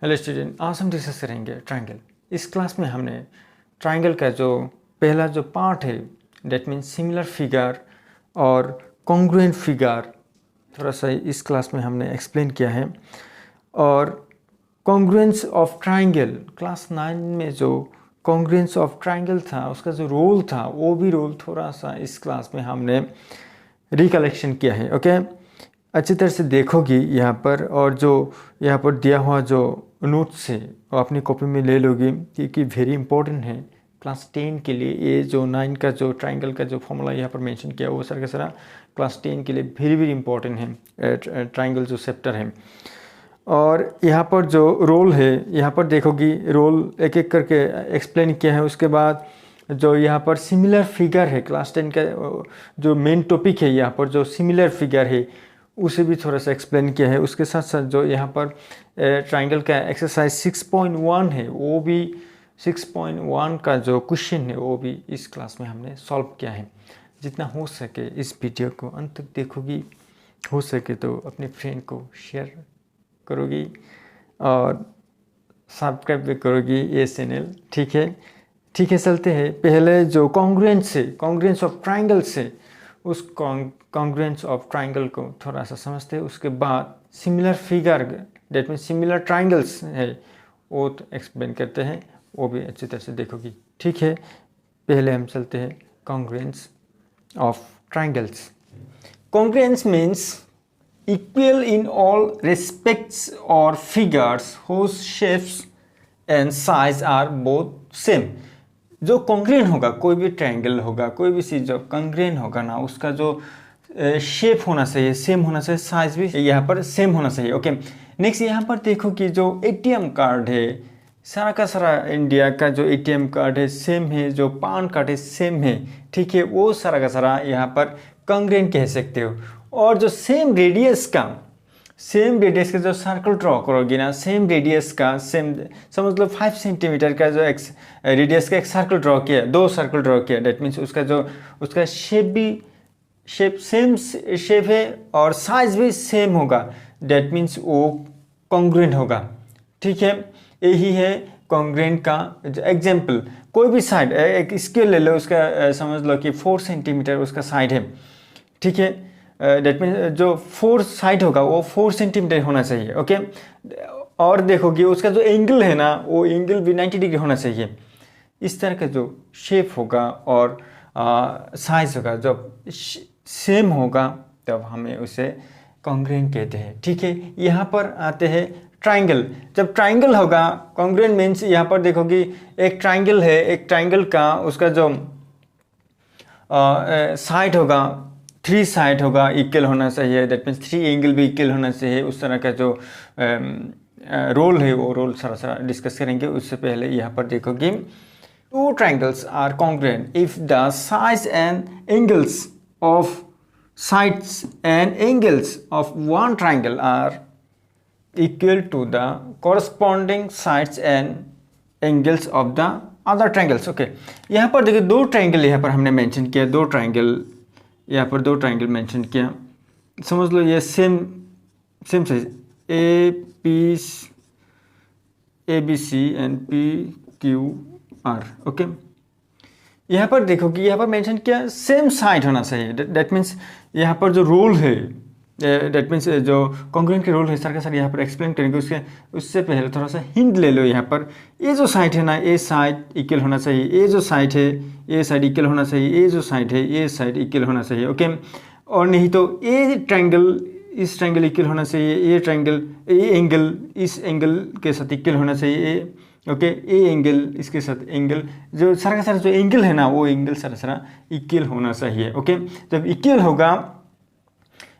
Hello student, आज हम discuss करेंगे ट्रायंगल। इस क्लास में हमने ट्रायंगल का जो पहला जो पार्ट है डेट मीन्स सिमिलर फिगर और कॉन्ग्रुएंट फिगर थोड़ा सा इस क्लास में हमने एक्सप्लेन किया है। और कॉन्ग्रुएंस ऑफ ट्रायंगल क्लास 9 में जो कॉन्ग्रुएंस ऑफ ट्रायंगल था उसका जो रोल था वो भी रोल थोड़ा सा इस क्लास में हमने रिकलेक्शन किया है। ओके, अच्छी तरह से देखोगी यहाँ पर, और जो यहाँ पर दिया हुआ जो नोट्स है वो अपनी कॉपी में ले लोगी क्योंकि वेरी इंपॉर्टेंट है क्लास 10 के लिए। ये जो 9 का जो ट्रायंगल का जो फॉर्मूला यहाँ पर मेंशन किया वो सारा का सारा क्लास 10 के लिए वेरी वेरी इंपॉर्टेंट है, ट्रायंगल जो चैप्टर है। और यहाँ पर जो रोल है यहाँ पर देखोगी, रोल एक एक करके एक्सप्लेन किया है। उसके बाद जो यहाँ पर सिमिलर फिगर है क्लास 10 का जो मेन टॉपिक है, यहाँ पर जो सिमिलर फिगर है उसे भी थोड़ा सा एक्सप्लेन किया है। उसके साथ साथ जो यहाँ पर ट्रायंगल का एक्सरसाइज 6.1 है वो भी 6.1 का जो क्वेश्चन है वो भी इस क्लास में हमने सॉल्व किया है। जितना हो सके इस वीडियो को अंत तक देखोगी, हो सके तो अपने फ्रेंड को शेयर करोगी और सब्सक्राइब भी करोगी ये चैनल। ठीक है, चलते हैं पहले जो कॉन्ग्रुएंस ऑफ ट्रायंगल से उस कॉन्ग्रुएंस ऑफ ट्रायंगल को थोड़ा सा समझते हैं। उसके बाद similar figure that mean similar triangles है वो तो एक्सप्लेन करते हैं, वो भी अच्छी तरह से देखोगी। ठीक है, पहले हम चलते हैं congruence of triangles. Congruence means equal in all respects और figures whose shapes and size are both same। जो कॉन्ग्रुएंट होगा, कोई भी ट्रायंगल होगा, कोई भी चीज़ जो कॉन्ग्रुएंट होगा ना, उसका जो शेप होना चाहिए सेम होना चाहिए, साइज भी यहाँ पर सेम होना चाहिए। ओके, नेक्स्ट यहाँ पर देखो कि जो एटीएम कार्ड है सारा का सारा इंडिया का जो एटीएम कार्ड है सेम है, जो पान कार्ड है सेम है। ठीक है, वो सारा का सारा यहाँ पर कॉन्ग्रुएंट कह सकते हो। और जो सेम रेडियस का जो सर्कल ड्रॉ करोगे ना, सेम रेडियस का सेम समझ लो 5 सेंटीमीटर का जो रेडियस का एक सर्कल ड्रॉ किया, 2 सर्कल ड्रॉ किया, डेट मीन्स उसका शेप सेम शेप है और साइज भी सेम होगा, डेट मीन्स वो कॉन्ग्रुएंट होगा। ठीक है, यही है कॉन्ग्रुएंट का एग्जाम्पल। कोई भी साइड एक स्केल ले लो, उसका समझ लो कि 4 सेंटीमीटर उसका साइड है। ठीक है, डेट मीन जो 4 साइड होगा वो 4 सेंटीमीटर होना चाहिए। ओके, और देखोगे उसका जो एंगल है ना वो एंगल भी 90 डिग्री होना चाहिए। इस तरह का जो शेप होगा और साइज होगा जब सेम होगा तब हमें उसे कॉन्ग्रुएंट कहते हैं। ठीक है, यहाँ पर आते हैं ट्रायंगल। जब ट्रायंगल होगा कॉन्ग्रुएंट मीन्स यहाँ पर देखोगे एक ट्रायंगल है, एक ट्रायंगल का उसका जो साइड होगा 3 साइड होगा इक्वल होना चाहिए, दैट मीन्स 3 एंगल भी इक्वल होना चाहिए। उस तरह का जो रोल है वो रोल सारा डिस्कस करेंगे। उससे पहले यहाँ पर देखोगे 2 triangles are congruent if the sides and angles of one triangle are equal to the corresponding sides and angles of the other triangles। Okay, यहाँ पर देखिए 2 ट्रायंगल यहाँ पर हमने मेंशन किया, 2 ट्रायंगल यहाँ पर 2 ट्रायंगल मेंशन किया। समझ लो ये same size ABC and PQR। Okay, यहाँ पर देखो कि यहाँ पर मेंशन किया सेम साइड होना चाहिए, दैट मीन्स यहाँ पर जो रोल है, दैट मीन्स जो कॉन्ग्रुएंट के रोल है सर का सर यहाँ पर एक्सप्लेन करेंगे। उससे पहले थोड़ा सा हिंट ले लो। यहाँ पर ये जो साइड है ना, ये साइड इक्वल होना चाहिए, ये जो साइड है ये साइड इक्वल होना चाहिए, ये जो साइड है ये साइड इक्वल होना चाहिए। ओके, और नहीं तो ये ट्रायंगल इस ट्रायंगल इक्वल होना चाहिए, ये ट्रायंगल ये एंगल इस एंगल के साथ इक्वल होना चाहिए। ओके, ये एंगल इसके साथ एंगल जो सारा का सारा जो एंगल है ना वो एंगल सारा इक्वल होना चाहिए। ओके, जब इक्वल होगा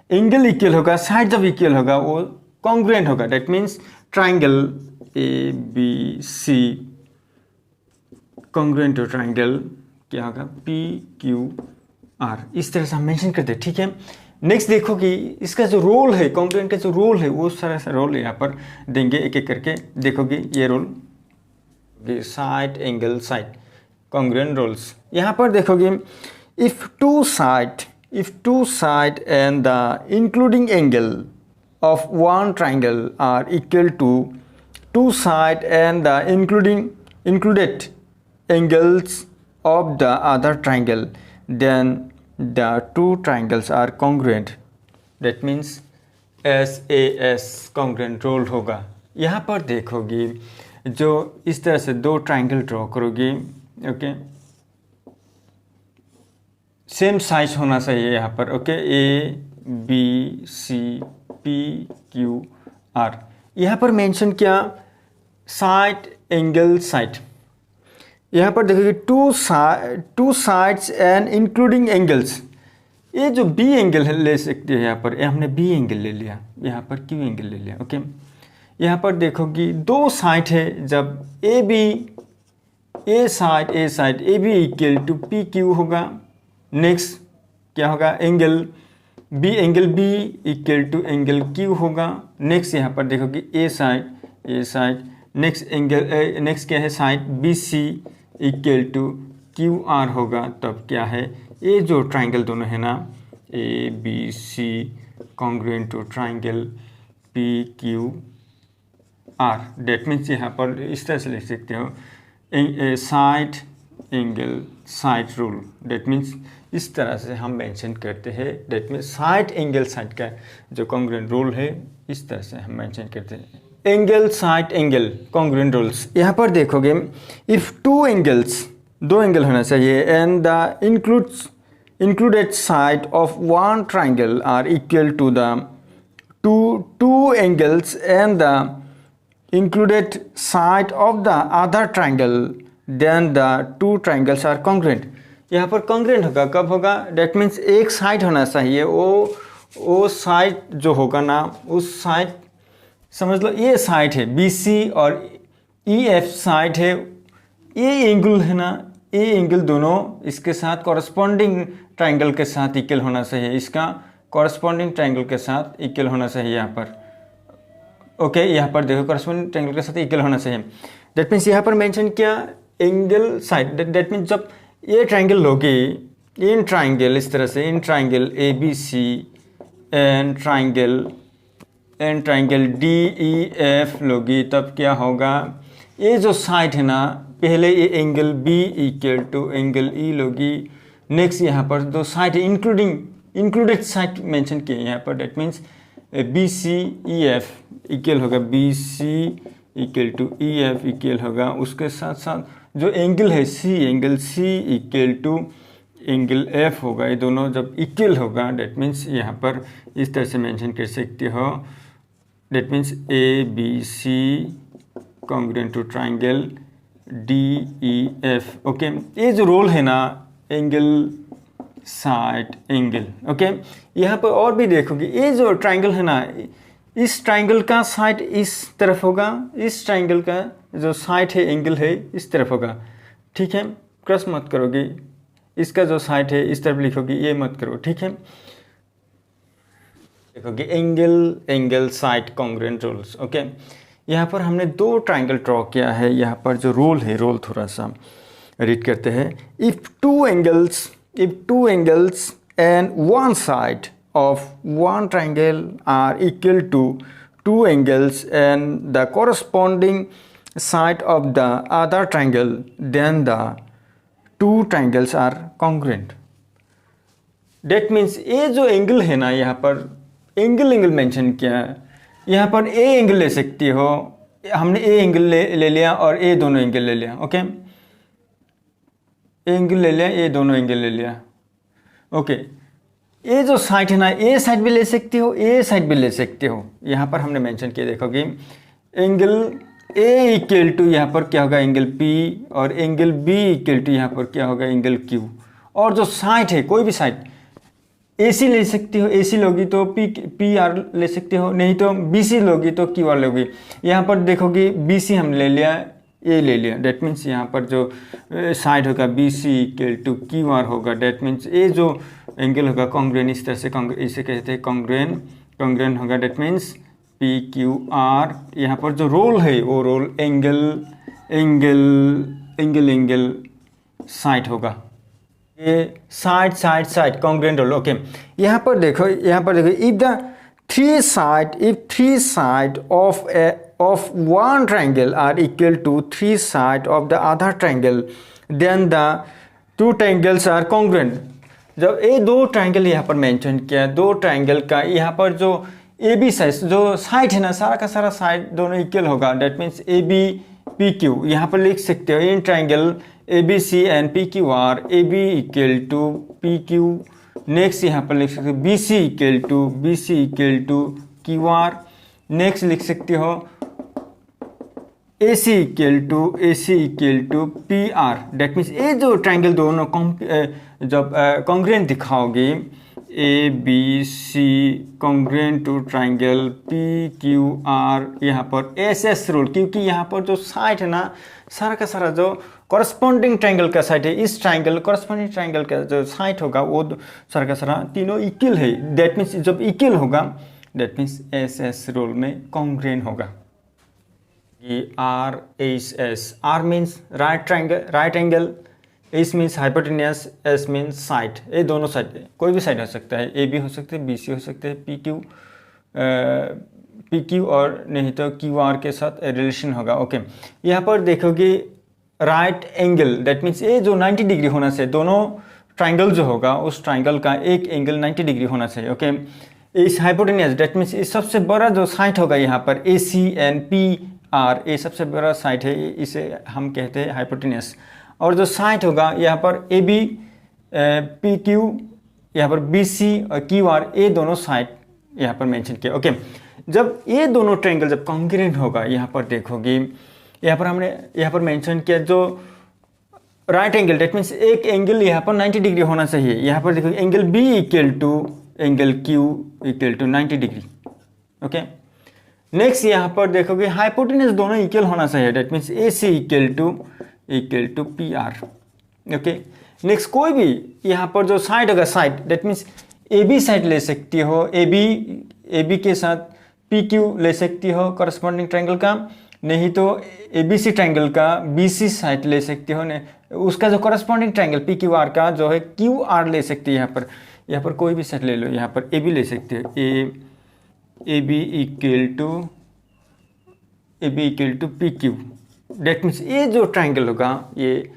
एंगल इक्वल होगा, साइड जब इक्वल होगा वो कॉन्ग्रुएंट होगा, that means triangle ABC congruent to triangle क्या होगा PQR। इस तरह से हम मेंशन करते हैं। ठीक है, नेक्स्ट देखो कि इसका जो रोल है, कॉन्ग्रुएंट का जो रोल है वो सारा रोल यहाँ पर देंगे एक एक करके। देखोगे ये rule side angle side congruent rules. यहाँ पर देखोगे if two side and the including angle of one triangle are equal to two side and the included angles of the other triangle, then the two triangles are congruent. That means SAS congruent rule होगा। यहाँ पर देखोगी जो इस तरह से दो triangle draw करोगी, ओके, सेम साइज होना चाहिए यहाँ पर, ओके, ABCPQR। यहाँ पर मेंशन किया साइड एंगल साइड। यहाँ पर देखोगे two sides and including angles. ये जो बी एंगल है ले सकते हैं, यहाँ पर हमने बी एंगल ले लिया, यहाँ पर क्यू एंगल ले लिया, ओके। यहाँ पर देखोगी दो साइड है, जब a side A B equal to P Q होगा, नेक्स्ट क्या होगा, angle B equal to angle Q होगा। नेक्स्ट यहाँ पर देखोगी a side next angle next क्या है, side B C equal to Q R होगा। तब क्या है, ये जो ट्राइंगल दोनों है ना, A B C congruent to triangle P Q R. That means यहाँ पर इस तरह से लिख सकते हो, side angle side rule. That means इस तरह से हम मेंशन करते हैं। That means side angle side का जो कॉन्ग्रुएंट रूल है, इस तरह से हम मेंशन करते हैं। Angle side angle congruent rules. यहाँ पर देखोगे इफ़ टू एंगल्स, दो एंगल होना चाहिए, and the included side of one triangle are equal to the two angles and the included side of the other triangle, then the two triangles are congruent। यहाँ पर congruent होगा कब होगा, that means एक side होना चाहिए, वो side जो होगा ना, उस साइड समझ लो ये साइड है BC और EF साइड है, ये एंगल है ना, ये एंगल दोनों इसके साथ कॉरस्पॉन्डिंग ट्राइंगल के साथ इक्वल होना चाहिए, इसका कॉरस्पॉन्डिंग ट्राइंगल के साथ इक्वल होना चाहिए यहाँ पर, ओके। यहाँ पर देखो कॉरस्पॉन्डिंग ट्राइंगल के साथ इक्वल होना चाहिए। दैट मीन्स यहाँ पर मेंशन किया एंगल साइड। दैट मीन्स जब ये ट्राइंगल लोगे, इन ट्राइंगल इस तरह से, in triangle ABC and triangle DEF लोगी, तब क्या होगा, ये जो साइड है ना, पहले ये angle B equal to angle E लोगी। नेक्स्ट यहाँ पर दो साइड है, इंक्लूडेड साइड मेंशन किए यहाँ पर। डेट मीन्स BCEF इक्वल होगा, BC equal to EF equal होगा, उसके साथ साथ जो एंगल है angle C equal to angle F होगा। ये दोनों जब इक्वल होगा, डेट मीन्स यहाँ पर इस तरह से मेंशन कर सकते हो। That means ABC congruent to triangle DEF, okay. ये जो रोल है ना, एंगल साइड एंगल, ओके। यहाँ पर और भी देखोगे, ये जो ट्राइंगल है ना, इस ट्राइंगल का साइड इस तरफ होगा, इस ट्राइंगल का जो साइड है एंगल है इस तरफ होगा, ठीक है। क्रॉस मत करोगे, इसका जो साइड है इस तरफ लिखोगे, ये मत करो, ठीक है। देखोगे angle side congruent rules, okay. यहाँ पर हमने दो ट्राइंगल ड्रॉ किया है। यहाँ पर जो रोल है, रोल थोड़ा सा रीड करते हैं। If two angles and one side of one triangle are equal to two angles and the corresponding side of the other triangle, then the two triangles are congruent. That means ये जो angle है ना, यहाँ पर angle mention किया है। यहाँ पर ए एंगल ले सकती हो, हमने ए एंगल ले लिया और ए दोनों एंगल ले लिया, ओके। एंगल ले लिया, ए दोनों एंगल ले लिया, ओके। ये जो साइड है ना, ए साइड भी ले सकती हो, ए साइड भी ले सकते हो। यहाँ पर हमने मेंशन किया, देखोगे एंगल ए इक्वल टू यहाँ पर क्या होगा, एंगल P, और एंगल B इक्वल टू यहाँ पर क्या होगा, एंगल Q। और जो साइड है, कोई भी साइड AC ले सकती हो, AC लोगी तो PR ले सकते हो, नहीं तो BC लोगी तो QR लोगी। यहाँ पर देखोगे BC हम ले लिया, A ले लिया। डेट मीन्स यहाँ पर जो साइड होगा BC इक्वल टू QR होगा। डेट मीन्स ये जो एंगल होगा कॉन्ग्रुएंट, इस तरह से इसे कहते हैं कॉन्ग्रुएंट होगा। That means PQR। यहाँ पर जो रोल है वो रोल एंगल साइड होगा, ये साइड कॉन्ग्रुएंट रोल, ओके। यहाँ पर देखो if the three side, if three side of one triangle are equal to three side of the other triangle, then the two triangles are congruent. जब ये दो triangle यहाँ पर मेंशन किया है, दो ट्रायंगल का यहाँ पर जो ए बी साइड जो साइड है ना, सारा का सारा साइड दोनों इक्वल होगा. That means A B P Q यहाँ पर लिख सकते हो in triangle A B C and P Q R, A B equal to P Q. Next यहाँ पर लिख सकते हो B C equal to Q R. Next लिख सकते हो A C equal to P R. That means ये जो ट्रायंगल दोनों जब कॉन्ग्रुएंट दिखाओगे, A B C congruent to triangle P Q R, यहाँ पर एस एस रूल, क्योंकि यहाँ पर जो साइड है ना, सारा का सारा जो कॉरस्पॉन्डिंग ट्रायंगल का साइड है, इस ट्रायंगल कॉरस्पॉन्डिंग ट्रायंगल का जो साइड होगा वो सारा का सारा तीनों इक्वल है. डेट मीन्स जब इक्वल होगा, that means S S rule में कॉन्ग्रुएंट होगा. ये R S S, R means right angle, S means hypotenuse, S means side. ये दोनों साइड, कोई भी साइड हो सकता है, ए बी हो सकते हैं, बी सी हो सकते हैं, पी क्यू और नहीं तो क्यू आर के साथ रिलेशन होगा. ओके, यहाँ पर देखोगे राइट एंगल, दैट मीन्स ये जो 90 डिग्री होना चाहिए, दोनों ट्राइंगल जो होगा उस ट्राइंगल का एक एंगल 90 डिग्री होना चाहिए. ओके, इस हाइपोटेनियस, दैट मीन्स इस सबसे बड़ा जो साइड होगा यहाँ पर ए सी एंड पी आर, ये सबसे बड़ा साइड है, इसे हम कहते हैं हाइपोटेनियस. और जो साइड होगा यहाँ पर ए बी पी क्यू, यहाँ पर बी सी और क्यू आर, ये दोनों साइड यहाँ पर मेंशन किया. ओके, जब ये दोनों ट्रायंगल जब कॉन्ग्रुएंट होगा, यहाँ पर देखोगे यहाँ पर हमने यहाँ पर मेंशन किया जो राइट एंगल, डेट मीन्स एक एंगल यहाँ पर 90 डिग्री होना चाहिए. यहाँ पर देखो angle B equal to angle Q equal to 90 degree. Okay, next यहाँ पर देखोगे हाइपोटेनस दोनों इक्वल होना चाहिए, date means A C equal to P R. Okay, next कोई भी यहाँ पर जो साइड होगा, side that means A B side ले सकती हो, ए बी के साथ पी क्यू ले सकती हो करस्पॉन्डिंग ट्रायंगल का, नहीं तो ए बी सी ट्रायंगल का बी सी साइड ले सकती हो, उसका जो corresponding triangle P Q are का जो है क्यू आर ले सकती है. यहाँ पर कोई भी साइड ले लो, यहाँ पर ए बी ले सकते हो, A B equal to P Q. That means ये जो ट्रायंगल होगा ये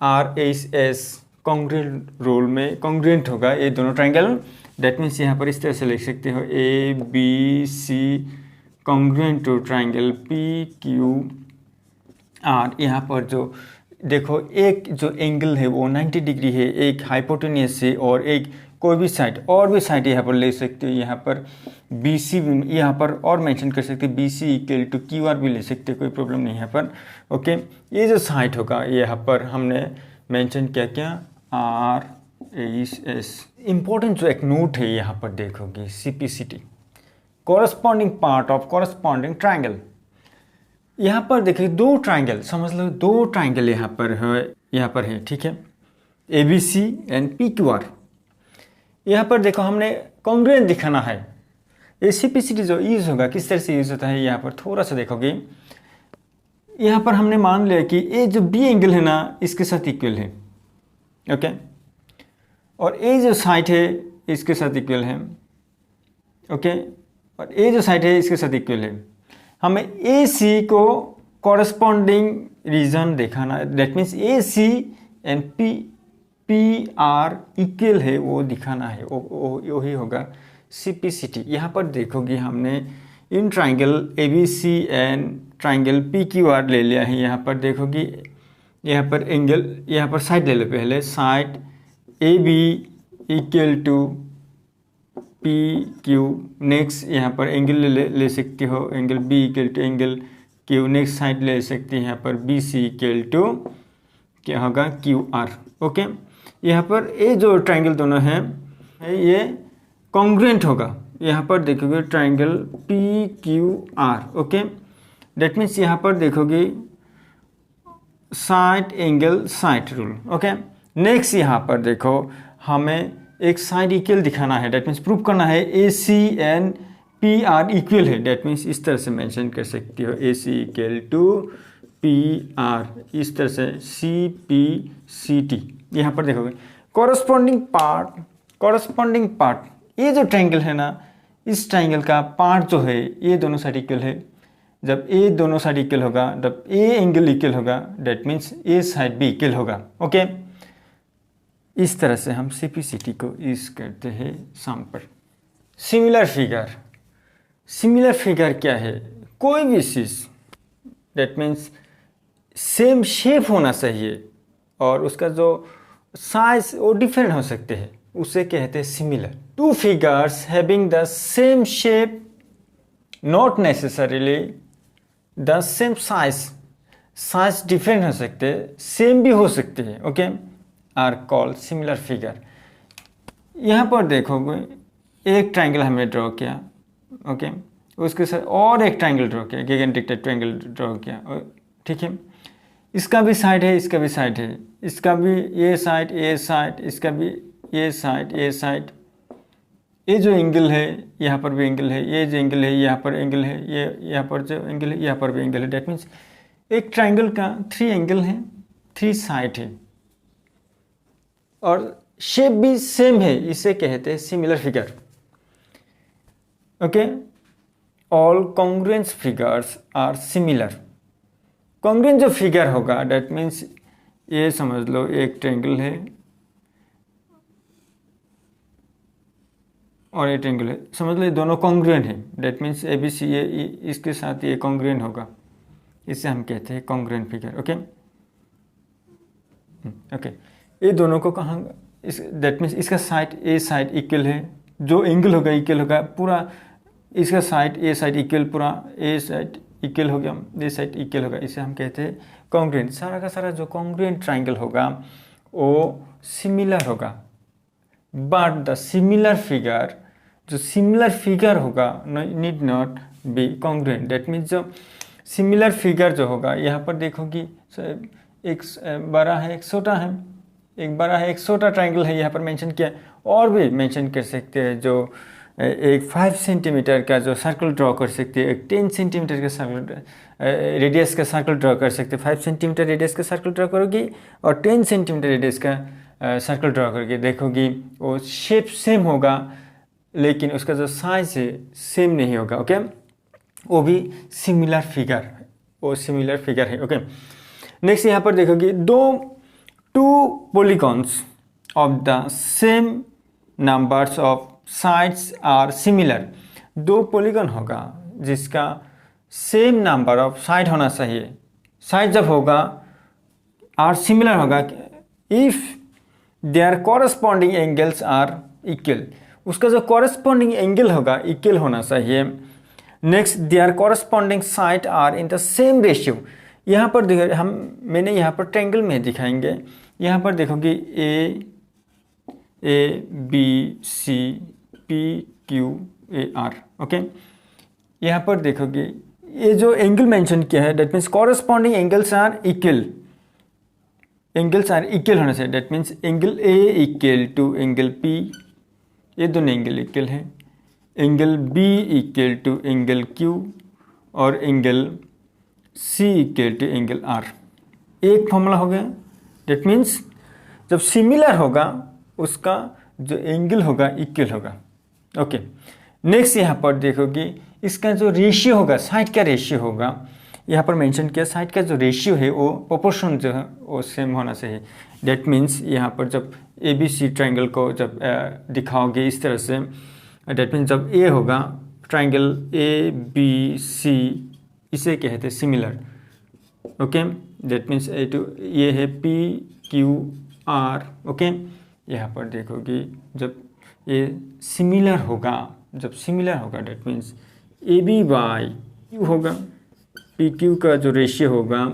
R S S congruent rule में कॉन्ग्रुएंट होगा ये दोनों ट्रायंगल. डेट मीन्स यहाँ पर इस तरह से लिख सकते हो A B C congruent to triangle P Q R. यहाँ पर जो देखो एक जो एंगल है वो 90 डिग्री है, एक हाइपोटेनियस से, और एक कोई भी साइड और भी साइड यहाँ पर ले सकते हो. यहाँ पर बी सी यहाँ पर और मेंशन कर सकते हैं, B C equal to Q R भी ले सकते हैं, कोई प्रॉब्लम नहीं यहाँ पर. ओके, ये जो साइड होगा यहाँ पर हमने मेंशन किया क्या, आर एस एस. इम्पोर्टेंट जो एक नोट है यहाँ पर देखोगे CPCT, corresponding part of corresponding triangle. यहाँ पर देखिए दो ट्रायंगल, समझ लो दो ट्रायंगल यहाँ पर है, ठीक है, A B C and P Q R. यहाँ पर देखो हमने कॉन्ग्रुएंट दिखाना है. ये CPCT जो यूज़ होगा किस तरह से यूज़ होता है, यहाँ पर थोड़ा सा देखोगे. यहाँ पर हमने मान लिया कि ये जो बी एंगल है ना इसके साथ इक्वल है. ओके, और ये जो साइड है इसके साथ इक्वल है. ओके, और ये जो साइड है इसके साथ इक्वल है. हमें ए सी को कॉरस्पॉन्डिंग रीजन दिखाना है, that means A C and P R equal है वो दिखाना है, वही होगा CPCT. यहाँ पर देखोगे हमने इन triangle A B C and triangle P Q R ले लिया है. यहाँ पर देखोगे यहाँ पर एंगल, यहाँ पर साइड ले लो, पहले side A B equal to P Q. Next यहाँ पर एंगल ले सकते हो, angle B equal to angle Q. Next side ले सकते हैं यहाँ पर बी सी इक्वल टू क्या होगा क्यू आर. ओके, यहाँ पर ये जो ट्रायंगल दोनों हैं ये कॉन्ग्रुएंट होगा. यहाँ पर देखोगे triangle P Q are. Okay, date means यहाँ पर देखोगे side angle side rule. Okay, next यहाँ पर देखो हमें एक साइड इक्वल दिखाना है, डेट मीन्स प्रूव करना है ए C and P R equal है. डेट मीन्स इस तरह से मेंशन कर सकती हो A C equal to P are, इस तरह से CPCT. यहाँ पर देखोगे कॉरस्पॉन्डिंग पार्ट, ये जो ट्रायंगल है ना इस ट्राइंगल का पार्ट जो है ये दोनों साइड इक्वल है। जब ए दोनों साइड इक्वल होगा, जब ए एंगल इक्वल होगा, डेट मीन्स ए साइड भी इक्वल होगा। ओके, इस तरह से हम CPCT को यूज करते हैं सम पर। सिमिलर फिगर, सिमिलर फिगर क्या है? कोई भी चीज डेट मीन्स सेम शेप होना चाहिए और उसका जो साइज वो डिफरेंट हो सकते हैं, उसे कहते हैं similar. Two figures having the same shape not necessarily the same size, size different हो सकते हैं, सेम भी हो सकते हैं। Okay, are called similar figure. यहाँ पर देखोगे एक ट्राइंगल हमने ड्रॉ किया, ओके, उसके साथ और एक ट्राइंगल ड्रॉ किया, गिगेंटिक ट्राइंगल ड्रॉ किया, ठीक है। इसका भी साइड है, इसका भी साइड है, इसका भी ये साइड, ये साइड, इसका भी ये साइड, ये साइड, ये जो एंगल है यहाँ पर भी एंगल है, ये जो एंगल है यहाँ पर एंगल है, ये यहाँ पर जो एंगल है यहाँ पर भी एंगल है। डेट मीन्स एक ट्राइंगल का 3 एंगल है, 3 साइड है और शेप भी सेम है, इसे कहते हैं similar figure. Okay, all congruent figures are similar. Congruent जो फिगर होगा डेट मीन्स ये समझ लो एक ट्रायंगल है और ये ट्रायंगल है, समझ लो ये दोनों कॉन्ग्रुएंट है। डेट मीन्स ABC ये इसके साथ ये कॉन्ग्रुएंट होगा, इसे हम कहते हैं कॉन्ग्रुएंट फिगर। ओके ओके, ये दोनों को कहाँ इस डेट मीन्स इसका साइड ए साइड इक्वल है, जो एंगल होगा इक्वल होगा पूरा, इसका साइड ए साइड इक्वल, पूरा ए साइड इक्वल हो गया, ये साइड इक्वल होगा, इसे हम कहते हैं कॉन्ग्रुएंट। सारा का सारा जो कॉन्ग्रुएंट ट्रायंगल होगा वो सिमिलर होगा, बट द सिमिलर फिगर, जो सिमिलर फिगर होगा need not be congruent. That means जो सिमिलर फिगर जो होगा, यहाँ पर देखोगी एक बड़ा है एक छोटा है, एक बड़ा है एक छोटा ट्रायंगल है, यहाँ पर मेंशन किया। और भी मेंशन कर सकते हैं, जो एक 5 सेंटीमीटर का जो सर्कल ड्रॉ कर सकते हैं, एक 10 सेंटीमीटर का सर्कल रेडियस का सर्कल ड्रॉ कर सकते हैं। 5 सेंटीमीटर रेडियस का सर्कल ड्रॉ करोगी और 10 सेंटीमीटर रेडियस का सर्कल ड्रॉ करके देखोगी, वो शेप सेम होगा लेकिन उसका जो साइज है सेम नहीं होगा। ओके, वो भी सिमिलर फिगर, वो सिमिलर फिगर है। ओके, नेक्स्ट यहाँ पर देखोगी two polygons of the same numbers of sides are similar. 2 polygon होगा जिसका सेम नंबर ऑफ साइड होना चाहिए, साइड जब होगा आर सिमिलर होगा if their corresponding angles are equal, उसका जो कॉरस्पॉन्डिंग एंगल होगा इक्वल होना चाहिए। Next, their corresponding side are in the same ratio. यहाँ पर देखो मैंने यहाँ पर ट्रायंगल में दिखाएंगे, यहाँ पर देखोगे ABCPQAR। ओके, यहाँ पर देखोगे ये जो एंगल मेंशन किया है that means corresponding angles are equal, angles are equal होना चाहिए। डेट मीन्स angle A equal to angle P, ये दोनों एंगल इक्वल है, angle B equal to angle Q और angle C equal to angle R। एक फॉर्मूला हो गया। डेट मीन्स जब सिमिलर होगा उसका जो एंगल होगा इक्वल होगा। ओके, नेक्स्ट यहाँ पर देखोगे इसका जो रेशियो होगा, साइड का रेशियो होगा, यहाँ पर मेंशन किया साइड का जो रेशियो है वो प्रोपोर्शन जो है वो सेम होना चाहिए। डेट मीन्स यहाँ पर जब ABC ट्रायंगल को जब दिखाओगे इस तरह से, डेट मीन्स जब A होगा ट्रायंगल ABC, इसे कहते हैं सिमिलर। ओके, डेट मीन्स ये है PQR। ओके, यहाँ पर देखोगे जब ये सिमिलर होगा, जब सिमिलर होगा डेट मीन्स AB/Q होगा, PQ का जो रेशियो होगा,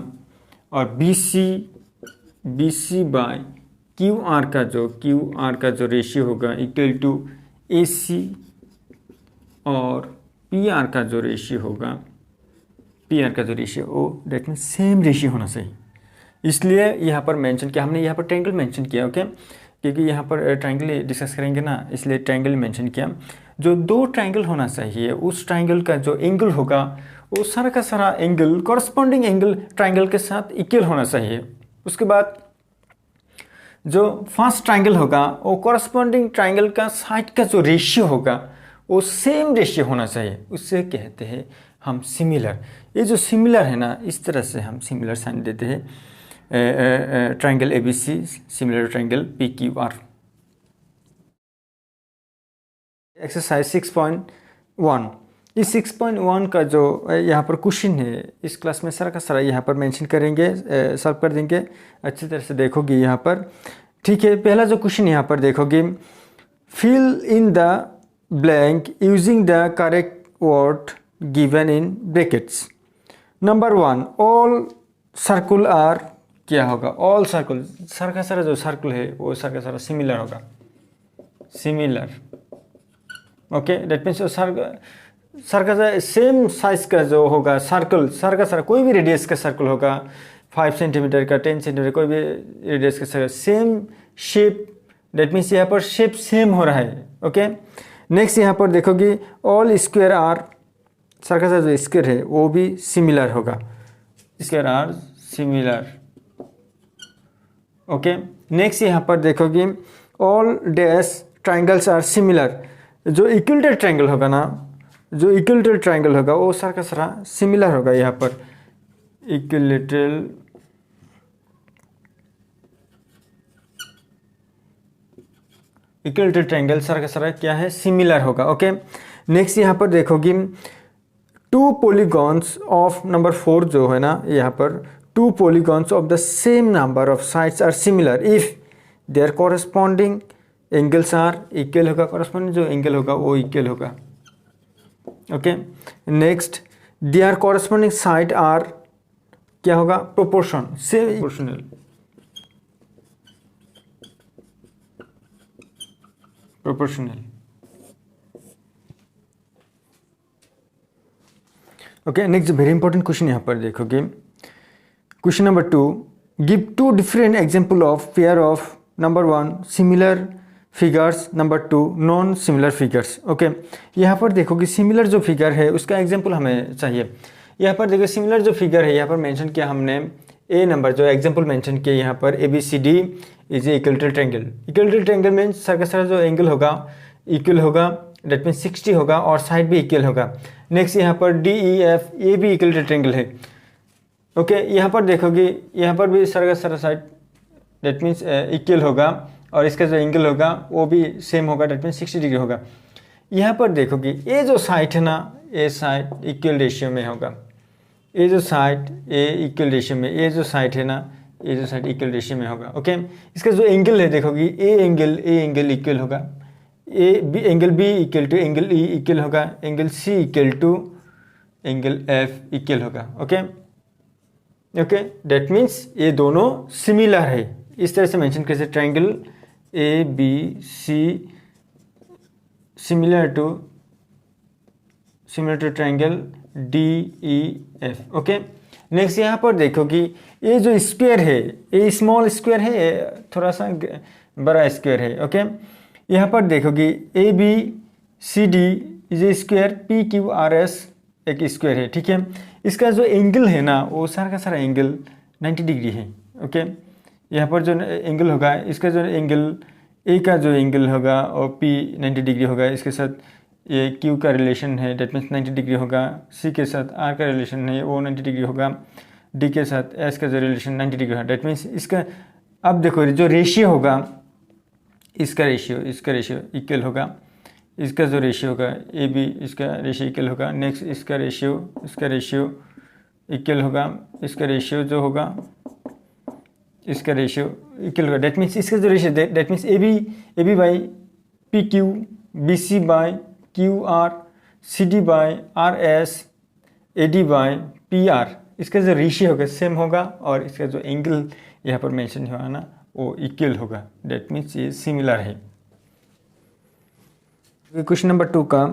और BC/QR का जो रेशियो होगा इक्वल टू AC, और PR का जो रेशियो होगा, PR का जो रेशियो वो डेट मीन्स सेम रेशियो होना चाहिए। इसलिए यहाँ पर मेंशन किया हमने, यहाँ पर ट्रायंगल मेंशन किया। ओके, क्योंकि यहाँ पर ट्रायंगल डिस्कस करेंगे ना, इसलिए ट्रायंगल मेंशन किया। जो 2 ट्रायंगल होना चाहिए, उस ट्रायंगल का जो एंगल होगा वो सारा का सारा एंगल कॉरस्पॉन्डिंग एंगल ट्रायंगल के साथ इक्वल होना चाहिए। उसके बाद जो फर्स्ट ट्रायंगल होगा वो कॉरस्पॉन्डिंग ट्रायंगल का साइड का जो रेशियो होगा वो सेम रेशियो होना चाहिए, उससे कहते हैं हम सिमिलर। ये जो सिमिलर है ना, इस तरह से हम सिमिलर साइन देते हैं। Triangle ABC similar triangle PQR। Exercise 6.1, इस 6.1 का जो यहाँ पर क्वेश्चन है, इस क्लास में सारा का सारा यहाँ पर मेंशन करेंगे, सॉल्व कर देंगे, अच्छी तरह से देखोगे यहाँ पर, ठीक है। पहला जो क्वेश्चन यहाँ पर देखोगे, fill in the blank using the correct word given in brackets. Number 1, all circle are, क्या होगा, ऑल सर्कुल, सारा का सारा जो सर्कुल है वो सारा का सारा सिमिलर होगा, similar, okay. That means sir का सेम साइज का जो होगा सर्कल, सर का सारा कोई भी रेडियस का सर्कल होगा, 5 सेंटीमीटर का, 10 सेंटीमीटर, कोई भी रेडियस का circle, same shape, that means यहाँ पर शेप सेम हो रहा है, ओके। नेक्स्ट यहाँ पर देखोगे, ऑल स्क्वायर आर, सर का जो स्क्वायर है वो भी सिमिलर होगा, square are similar, okay. Next यहाँ पर देखोगे, all dash triangles are similar, जो इक्विलेटरल ट्रायंगल होगा ना, जो इक्विलेटरल ट्रायंगल होगा वो सारा का सारा सिमिलर होगा। यहाँ पर इक्विलेटरल ट्रायंगल सारा का सारा क्या है, सिमिलर होगा, ओके। नेक्स्ट यहाँ पर देखोगे, 2 पॉलीगॉन्स ऑफ नंबर 4 जो है ना, यहाँ पर 2 polygons of the same number of sides are similar if their corresponding angles are equal होगा, कॉरेस्पॉन्डिंग जो एंगल होगा वो इक्वल होगा, okay. Next, their corresponding side are, क्या होगा, प्रोपोर्शन से proportional, proportional, okay. Next very important question यहाँ पर देखोगे, question number 2, give 2 different example of pair of number 1 similar figures, number 2 non similar figures, okay. यहाँ पर देखो कि सिमिलर जो फिगर है उसका एग्जांपल हमें चाहिए। यहाँ पर देखो सिमिलर जो फिगर है यहाँ पर मेंशन किया हमने, ए नंबर जो एग्जांपल मेंशन किया यहाँ पर, ABCD is a equilateral triangle. Equilateral triangle means sir का सारा जो एंगल होगा इक्वल होगा, दैट मीन्स 60 होगा और साइड भी इक्वल होगा। नेक्स्ट यहाँ पर DEF, ये भी इक्विलेटरल ट्रायंगल है, ओके। यहाँ पर देखोगे यहाँ पर भी सर का सारा साइड दैट मीन्स इक्वल होगा और इसका जो एंगल होगा वो भी सेम होगा, दैट मीन्स 60 डिग्री होगा। यहाँ पर देखोगे ये जो साइड है ना, ये साइड इक्वल रेशियो में होगा, ये जो साइड ये इक्वल रेशियो में, ये जो साइड है ना, ये जो साइड इक्वल रेशियो में होगा, ओके। इसका जो एंगल है देखोगे, ए एंगल इक्वल होगा, angle B equal to angle E equal होगा, angle C equal to angle F equal होगा, ओके, ओके। दैट मीन्स ये दोनों सिमिलर है, इस तरह से मेंशन कैसे, triangle ABC similar to triangle DEF, okay. Next यहाँ पर देखो कि ये जो स्क्वायर है ये स्मॉल स्क्वायर है, ये थोड़ा सा बड़ा स्क्वायर है, ओके। यहाँ पर देखो कि ABCD is a square, PQRS एक स्क्वायर है, ठीक है। इसका जो एंगल है ना वो सारा का सारा एंगल 90 डिग्री है, ओके। यहाँ पर जो एंगल होगा, इसका जो एंगल ए का जो एंगल होगा और P 90 डिग्री होगा, इसके साथ ये Q का रिलेशन है, डेट मीन्स 90 डिग्री होगा, C के साथ R का रिलेशन है वो 90 डिग्री होगा, D के साथ S का जो रिलेशन 90 डिग्री होगा, डेट मीन्स इसका, अब देखो जो रेशियो होगा, इसका रेशियो इक्वल होगा, इसका जो रेशियो होगा AB, इसका रेशियो इक्वल होगा। नेक्स्ट इसका रेशियो इक्वल होगा, इसका रेशियो जो होगा, इसका रेशियो इक्वल होगा, डेट मीन्स इसका जो ratio, that means AB by PQ, BC by QR, CD by RS, AD by PR, इसका जो रेशियो होगा सेम होगा और इसका जो एंगल यहाँ पर मेंशन हुआ है ना वो इक्वल होगा, डेट मीन्स ये सिमिलर है। क्वेश्चन नंबर 2 का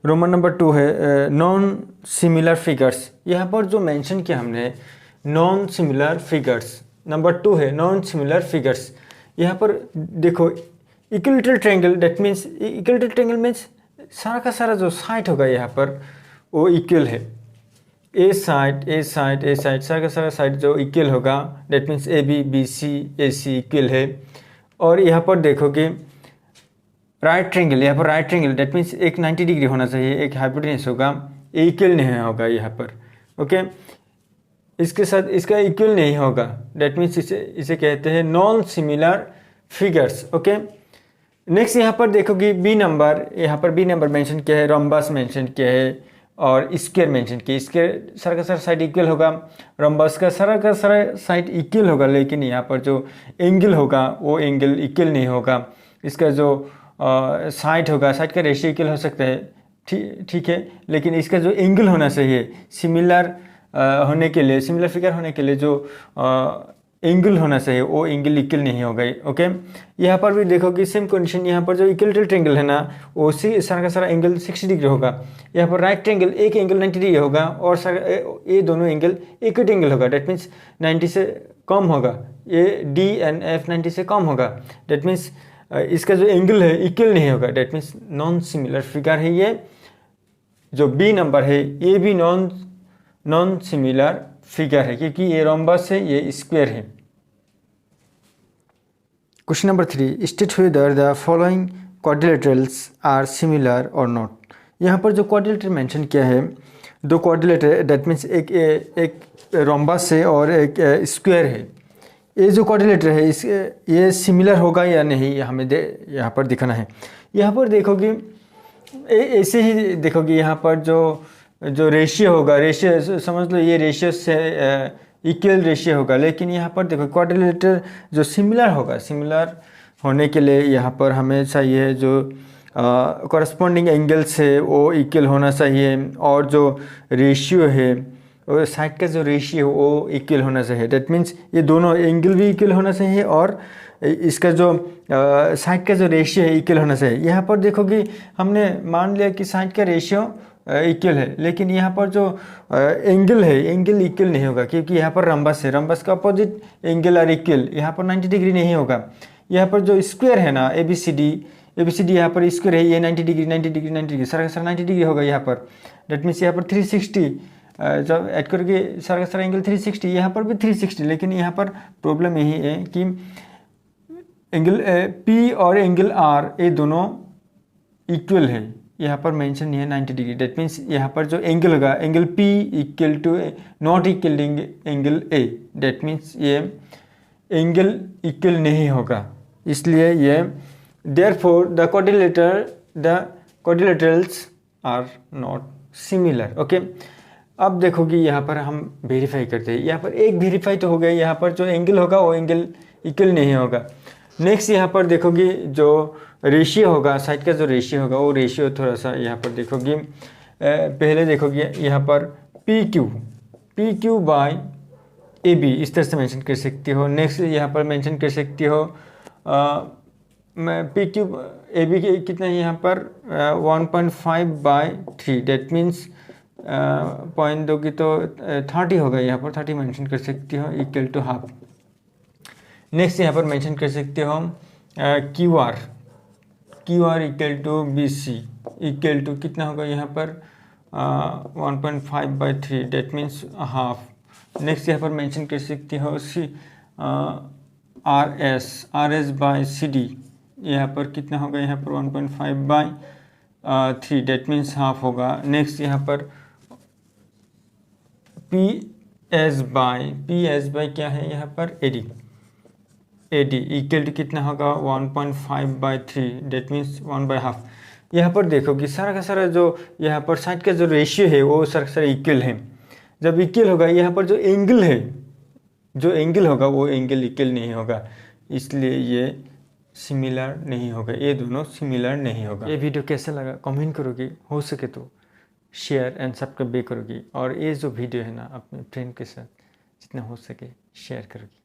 रोमन नंबर 2 है, नॉन सिमिलर फिगर्स। यहाँ पर जो मेंशन किया हमने नॉन सिमिलर फिगर्स, नंबर 2 है नॉन सिमिलर फिगर्स। यहाँ पर देखो equilateral triangle, that means equilateral triangle means सारा का सारा जो साइड होगा यहाँ पर वो इक्वल है, ए साइड सारा का सारा साइड जो इक्वल होगा, that means AB BC AC equal है। और यहाँ पर देखोगे राइट ट्रायंगल, यहाँ पर राइट ट्रायंगल डेट मीन्स एक 90 डिग्री होना चाहिए, एक हाइपोटेन्यूस होगा, इक्वल नहीं होगा यहाँ पर। ओके, इसके साथ इसका इक्वल नहीं होगा, डेट मीन्स इसे कहते हैं non similar figures. Okay, next यहाँ पर देखोगे बी नंबर, यहाँ पर बी नंबर मेंशन किया है, रोम्बस मेंशन किया है और स्क्वायर मेंशन किया। स्क्वायर सारा का सारा साइड इक्वल होगा, रोम्बस का सारा साइड इक्वल होगा, लेकिन यहाँ पर जो एंगल होगा वो एंगल इक्वल नहीं होगा। इसका जो साइड होगा, साइड का रेशियो इक्वल हो सकता है, ठीक है, लेकिन इसका जो एंगल होना चाहिए सिमिलर होने के लिए, सिमिलर फिगर होने के लिए जो एंगल होना चाहिए वो एंगल इक्वल नहीं होगा। ओके, यहाँ पर भी देखो कि सेम कंडीशन, यहाँ पर जो इक्वल ट्रायंगल है ना वो सारा का सारा एंगल 60 डिग्री होगा। यहाँ पर राइट ट्रायंगल एक एंगल 90 डिग्री होगा और ये दोनों एंगल एक एंगल होगा, डेट मीन्स 90 से कम होगा, ये डी एंड एफ 90 से कम होगा, डेट मीन्स इसका जो एंगल है इक्वल नहीं होगा, that means non similar figure है। ये जो बी नंबर है ये भी नॉन सिमिलर फिगर है, क्योंकि ये रोम्बस है, ये स्क्वायर है। Question number 3, state whether the following quadrilaterals are similar और नॉट। यहाँ पर जो क्वाड्रिलेटर मेंशन किया है, दो क्वाड्रिलेटर, डेट मीन्स एक रोम्बस है और एक स्क्वायर है। ये जो क्वाड्रिलेटर है ये सिमिलर होगा या नहीं, हमें यहाँ पर दिखाना है। यहाँ पर देखोगे ऐसे ही देखोगे, यहाँ पर जो रेशियो होगा, रेशियो समझ लो ये रेशियो से इक्वल रेशियो होगा, लेकिन यहाँ पर देखो क्वाड्रिलेटर जो सिमिलर होगा, सिमिलर होने के लिए यहाँ पर हमें चाहिए जो कॉरस्पॉन्डिंग एंगल्स है वो इक्वल होना चाहिए, और जो रेशियो है और साइड का जो रेशियो वो इक्वल होना चाहिए। डेट मीन्स ये दोनों एंगल भी इक्वल होना चाहिए और इसका जो साइड का जो रेशियो है इक्वल होना चाहिए। यहाँ पर देखोगे हमने मान लिया कि साइड का रेशियो इक्वल है, लेकिन यहाँ पर जो एंगल है एंगल इक्वल नहीं होगा, क्योंकि यहाँ पर रम्बस है, रम्बस का अपोजिट एंगल आर इक्वल, यहाँ पर 90 डिग्री नहीं होगा। यहाँ पर जो स्क्वायर है ना ABCD यहाँ पर स्क्वायर है, ये 90 डिग्री सारा का सारा 90 डिग्री होगा यहाँ पर। डेट मीन्स यहाँ पर 360 जब ऐड करके सारा का सारा एंगल 360, यहाँ पर भी 360, लेकिन यहाँ पर प्रॉब्लम यही है कि एंगल P और एंगल R ये दोनों इक्वल है, यहाँ पर मेंशन नहीं है 90 डिग्री। डेट मीन्स यहाँ पर जो एंगल होगा angle P equal to not equal angle A, that means ये एंगल इक्वल नहीं होगा, इसलिए ये therefore the quadrilaterals are not similar. Okay, अब देखोगे यहाँ पर हम वेरीफाई करते हैं, यहाँ पर एक वेरीफाई तो हो गया, यहाँ पर जो एंगल होगा वो एंगल इक्वल नहीं होगा। नेक्स्ट यहाँ पर देखोगे जो रेशियो होगा, साइड का जो रेशियो होगा वो रेशियो थोड़ा सा यहाँ पर देखोगे, पहले देखोगे यहाँ पर PQ बाय AB इस तरह से मेंशन कर सकते हो। नेक्स्ट यहाँ पर मेंशन कर सकते हो PQ AB के कितना है यहाँ पर 1.5/3, डेट मीन्स पॉइंट दोगे तो 30 होगा, यहाँ पर 30 मेंशन कर सकते हो, इक्वल टू हाफ। नेक्स्ट यहाँ पर मेंशन कर सकते हो QR equal to BC equal to कितना होगा यहाँ पर 1.5/3, डेट मीन्स हाफ। नेक्स्ट यहाँ पर मेंशन कर सकते हो RS बाय CD, यहाँ पर कितना होगा यहाँ पर 1.5/3, डेट मीन्स हाफ होगा। नेक्स्ट यहाँ पर PS बाय क्या है यहाँ पर AD इक्वल टू कितना होगा 1.5/3, डेट मीन्स 1/2। यहाँ पर देखो कि सारा का सारा जो यहाँ पर साइड का जो रेशियो है वो सारा का सारा इक्वल है। जब इक्वल होगा यहाँ पर जो एंगल है, जो एंगल होगा वो एंगल इक्वल नहीं होगा, इसलिए ये सिमिलर नहीं होगा, ये दोनों सिमिलर नहीं होगा। ये वीडियो कैसा लगा कमेंट करोगे, हो सके तो शेयर एंड सब्सक्राइब भी करोगी, और ये जो वीडियो है ना अपने फ्रेंड के साथ जितना हो सके शेयर करोगी।